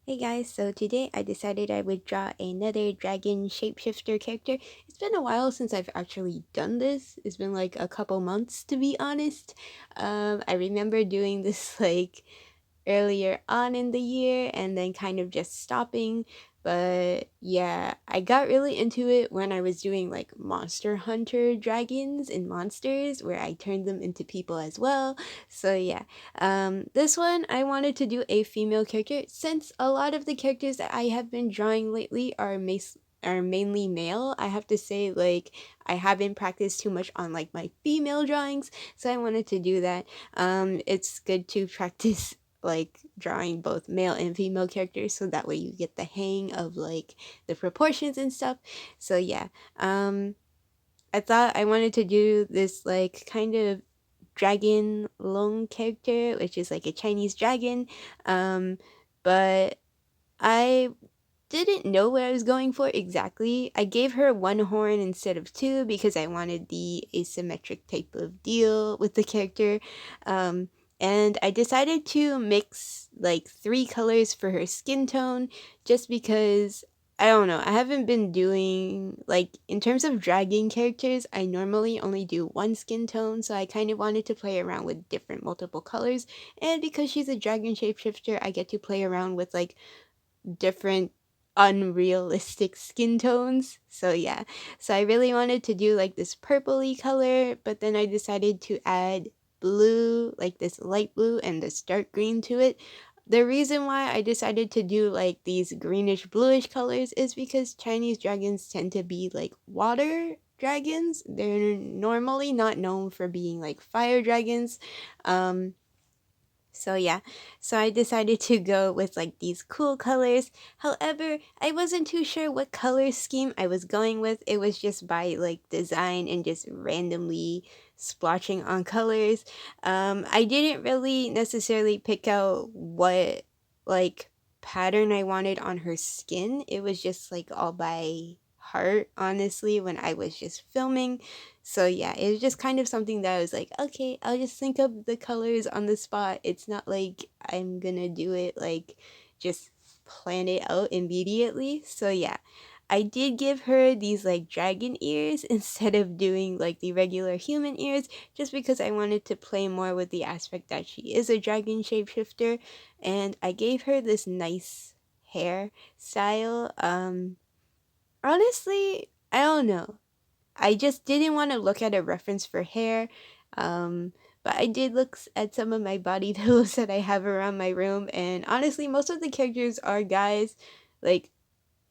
Hey guys, so today I decided I would draw another dragon shapeshifter character. It's been a while since I've actually done this. It's been like a couple months to be honest. I remember doing this like earlier on in the year and then kind of just stopping. But yeah, I got really into it when I was doing like Monster Hunter dragons and monsters where I turned them into people as well. So yeah, this one I wanted to do a female character since a lot of the characters that I have been drawing lately are mainly male. I have to say like I haven't practiced too much on like my female drawings, so I wanted to do that. It's good to practice like drawing both male and female characters so that way you get the hang of like the proportions and stuff. So yeah, um I thought I wanted to do this like kind of dragon long character, which is like a Chinese dragon. Um, but I didn't know what I was going for exactly. I gave her one horn instead of two because I wanted the asymmetric type of deal with the character. Um, and I decided to mix like three colors for her skin tone just because I don't know. I haven't been doing like in terms of dragging characters, I normally only do one skin tone, so I kind of wanted to play around with different multiple colors. And because she's a dragon shapeshifter, I get to play around with like different unrealistic skin tones. So yeah. So I really wanted to do like this purpley color, but then I decided to add blue, like this light blue and this dark green to it. The reason why I decided to do like these greenish bluish colors is because Chinese dragons tend to be like water dragons. They're normally not known for being like fire dragons. Um so yeah, so I decided to go with like these cool colors. However, I wasn't too sure what color scheme I was going with. It was just by like design and just randomly splotching on colors. I didn't really necessarily pick out what like pattern I wanted on her skin. It was just like all by heart, honestly, when I was just filming. So yeah, it was just kind of something that I was like, okay, I'll just think of the colors on the spot. It's not like I'm gonna do it like just plan it out immediately. So yeah, I did give her these like dragon ears instead of doing like the regular human ears, just because I wanted to play more with the aspect that she is a dragon shapeshifter. And I gave her this nice hair style. Honestly, I don't know. I just didn't want to look at a reference for hair. Um, but I did look at some of my body pillows that I have around my room, and honestly, most of the characters are guys. Like,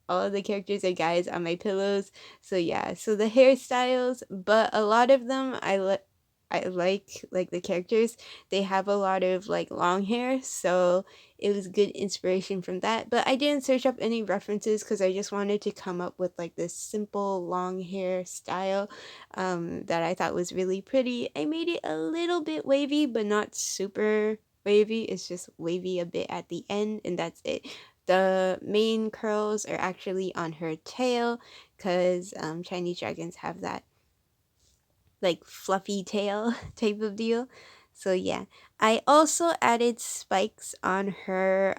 all of the characters are guys on my pillows. So yeah, so the hairstyles, but a lot of them I like the characters. They have a lot of like long hair, so it was good inspiration from that. But I didn't search up any references because I just wanted to come up with like this simple long hair style that I thought was really pretty. I made it a little bit wavy, but not super wavy. It's just wavy a bit at the end, and that's it. The main curls are actually on her tail because Chinese dragons have that like fluffy tail type of deal. So yeah, I also added spikes on her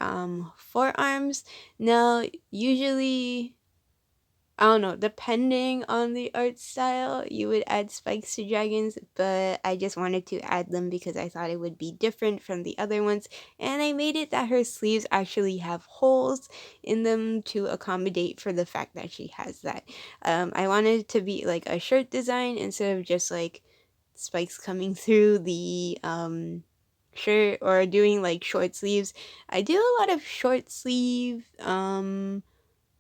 forearms. Now, usually I don't know, depending on the art style, you would add spikes to dragons, but I just wanted to add them because I thought it would be different from the other ones, and I made it that her sleeves actually have holes in them to accommodate for the fact that she has that. I wanted it to be like a shirt design instead of just like spikes coming through the shirt or doing like short sleeves. I do a lot of short sleeve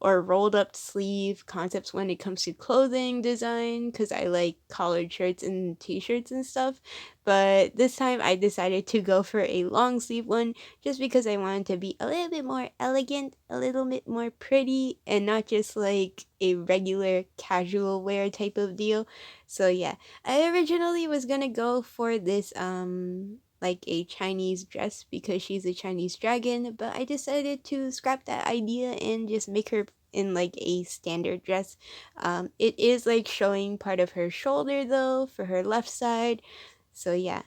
or rolled up sleeve concepts when it comes to clothing design because I like collared shirts and t-shirts and stuff. But this time I decided to go for a long sleeve one just because I wanted to be a little bit more elegant, a little bit more pretty, and not just like a regular casual wear type of deal. So yeah, I originally was gonna go for this like a Chinese dress because she's a Chinese dragon, but I decided to scrap that idea and just make her in like a standard dress. It is like showing part of her shoulder though for her left side. So yeah.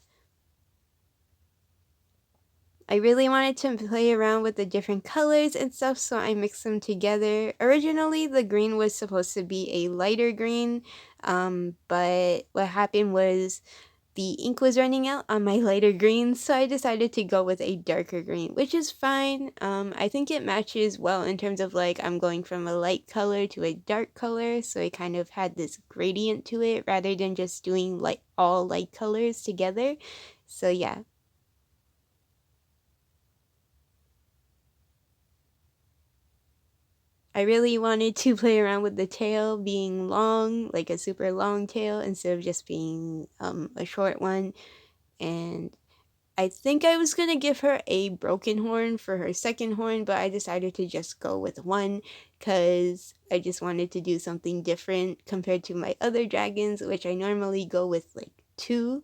I really wanted to play around with the different colors and stuff, so I mixed them together. Originally, the green was supposed to be a lighter green, but what happened was the ink was running out on my lighter green, so I decided to go with a darker green, which is fine. I think it matches well in terms of like I'm going from a light color to a dark color, so it kind of had this gradient to it rather than just doing like all light colors together. So yeah, I really wanted to play around with the tail being long, like a super long tail, instead of just being a short one. And I think I was gonna give her a broken horn for her second horn, but I decided to just go with one because I just wanted to do something different compared to my other dragons, which I normally go with like two.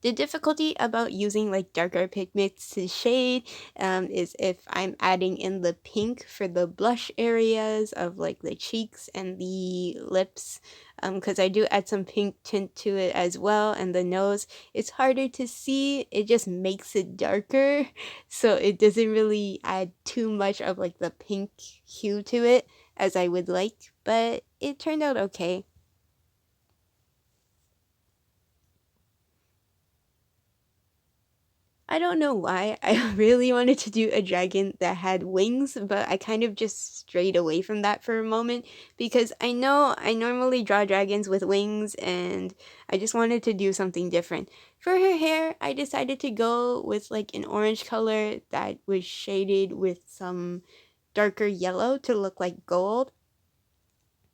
The difficulty about using like darker pigments to shade is if I'm adding in the pink for the blush areas of like the cheeks and the lips, because I do add some pink tint to it as well, and the nose. It's harder to see, it just makes it darker, so it doesn't really add too much of like the pink hue to it as I would like, but it turned out okay. I don't know why. I really wanted to do a dragon that had wings, but I kind of just strayed away from that for a moment because I know I normally draw dragons with wings and I just wanted to do something different. For her hair, I decided to go with like an orange color that was shaded with some darker yellow to look like gold.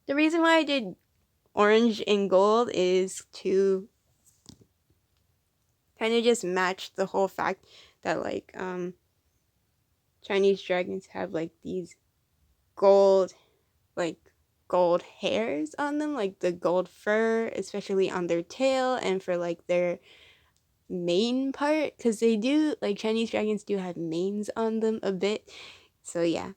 The reason why I did orange and gold is to kind of just match the whole fact that like Chinese dragons have like these gold, like gold hairs on them, like the gold fur, especially on their tail and for like their mane part, because they do, like Chinese dragons do have manes on them a bit. So yeah.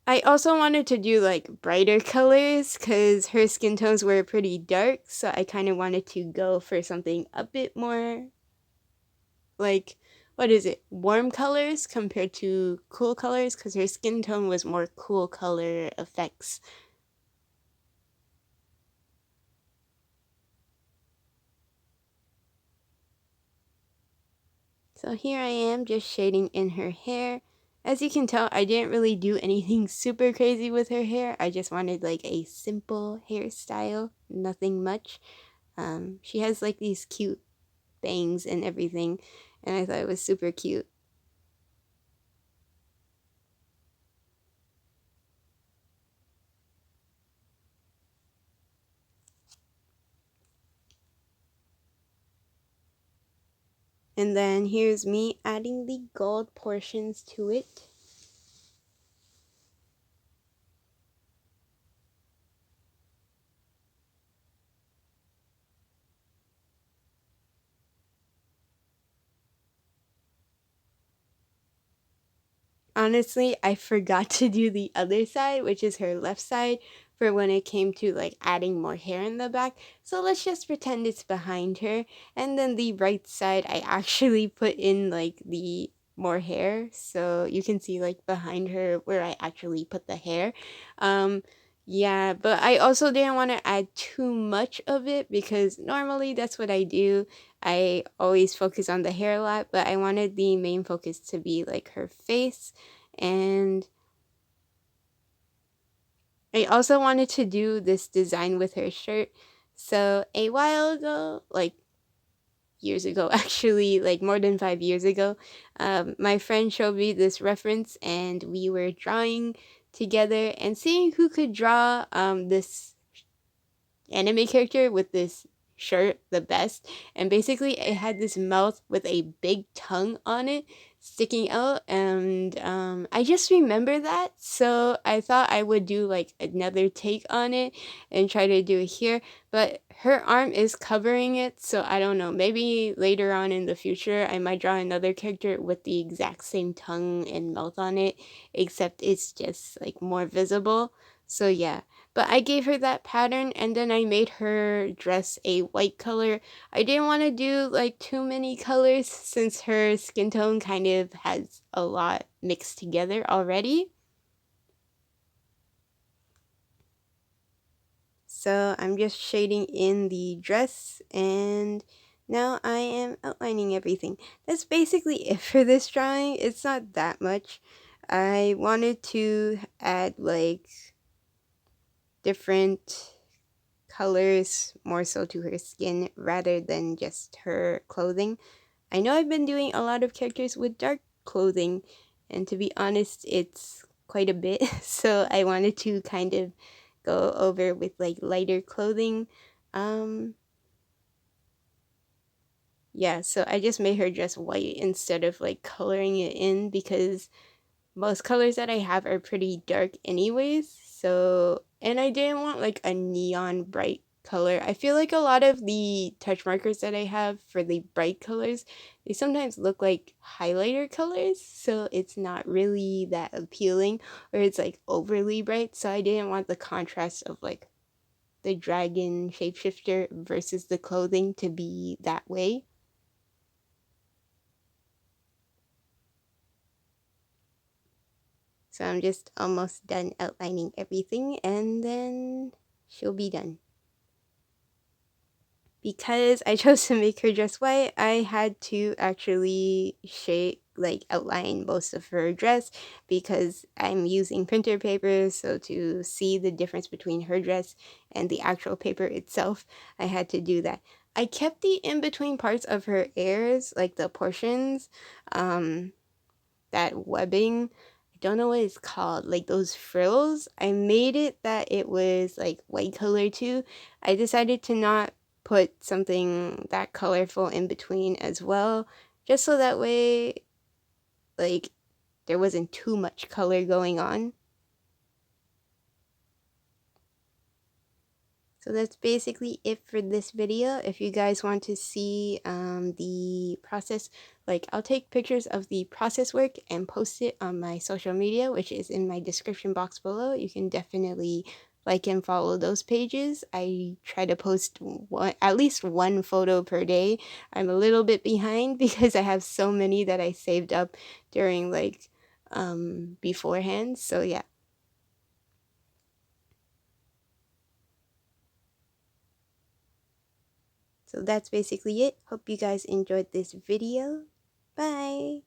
I also wanted to do like brighter colors because her skin tones were pretty dark, so I kind of wanted to go for something a bit more like what is it, warm colors compared to cool colors because her skin tone was more cool color effects. So here I am just shading in her hair. As you can tell, I didn't really do anything super crazy with her hair. I just wanted like a simple hairstyle, nothing much. She has like these cute bangs and everything, and I thought it was super cute. And then here's me adding the gold portions to it. Honestly, I forgot to do the other side, which is her left side, for when it came to like adding more hair in the back. So let's just pretend it's behind her. And then the right side, I actually put in like the more hair. So you can see like behind her where I actually put the hair. Um, yeah, but I also didn't want to add too much of it because normally that's what I do. I always focus on the hair a lot, but I wanted the main focus to be like her face. And I also wanted to do this design with her shirt. So a while ago, like years ago, actually, like more than 5 years ago, my friend showed me this reference and we were drawing together and seeing who could draw this anime character with this shirt the best. And basically it had this mouth with a big tongue on it sticking out, and I just remember that, so I thought I would do like another take on it and try to do it here, but her arm is covering it, so I don't know, maybe later on in the future I might draw another character with the exact same tongue and mouth on it, except it's just like more visible. So yeah, But I gave her that pattern and then I made her dress a white color. I didn't want to do like too many colors since her skin tone kind of has a lot mixed together already. So I'm just shading in the dress and now I am outlining everything. That's basically it for this drawing. It's not that much. I wanted to add like different colors more so to her skin rather than just her clothing. I know I've been doing a lot of characters with dark clothing, and to be honest, it's quite a bit. So I wanted to kind of go over with like lighter clothing. Um, yeah, so I just made her dress white instead of like coloring it in because most colors that I have are pretty dark anyways. So, and I didn't want like a neon bright color. I feel like a lot of the touch markers that I have for the bright colors, they sometimes look like highlighter colors, so it's not really that appealing or it's like overly bright. So I didn't want the contrast of like the dragon shapeshifter versus the clothing to be that way. So I'm just almost done outlining everything and then she'll be done. Because I chose to make her dress white, I had to actually like outline most of her dress because I'm using printer paper, so to see the difference between her dress and the actual paper itself, I had to do that. I kept the in-between parts of her ears, like the portions, that webbing. I don't know what it's called, like those frills. I made it that it was like white color too. I decided to not put something that colorful in between as well, just so that way like there wasn't too much color going on. So that's basically it for this video. If you guys want to see the process, like I'll take pictures of the process work and post it on my social media, which is in my description box below. You can definitely like and follow those pages. I try to post at least one photo per day. I'm a little bit behind because I have so many that I saved up during like beforehand. So yeah. So that's basically it. Hope you guys enjoyed this video. Bye!